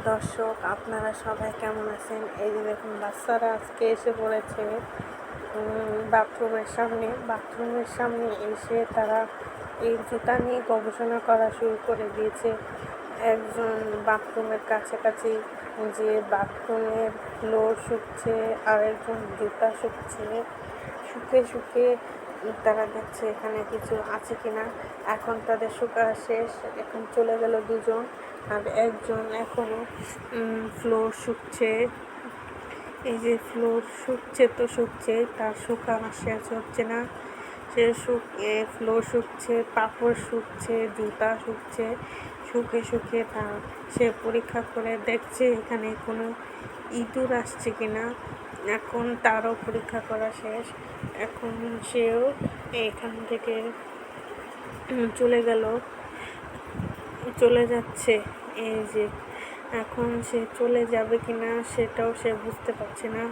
দর্শক, আপনারা সবাই কেমন আছেন? এই যে দেখুন, বাচ্চারা আজকে এসে পড়েছে বাথরুমের সামনে এসে তারা এই জুতা নিয়ে গবেষণা করা শুরু করে দিয়েছে। একজন বাথরুমের কাছাকাছি যে বাথরুমের ফ্লোর শুকছে, আর একজন জুতা শুকে শুকে তারা দেখছে এখানে কিছু আছে কিনা। এখন তাদের শুকা শেষ, এখন চলে গেল দুজন, আর একজন এখনো ফ্লোর শুকছে। এই যে ফ্লোর শুকছে, তার শুকানো শেষ হচ্ছে না। সে ফ্লোর শুকছে, পাপড় শুকছে, জুতা শুকছে, শুকে সে পরীক্ষা করে দেখছে এখানে কোনো ইঁদুর আসছে কিনা। এখন তারও পরীক্ষা করা শেষ। এখন সেও এখান থেকে চলে যাচ্ছে। এই যে এখন সে চলে যাবে কিনা সেটাও সে বুঝতে পারছে না।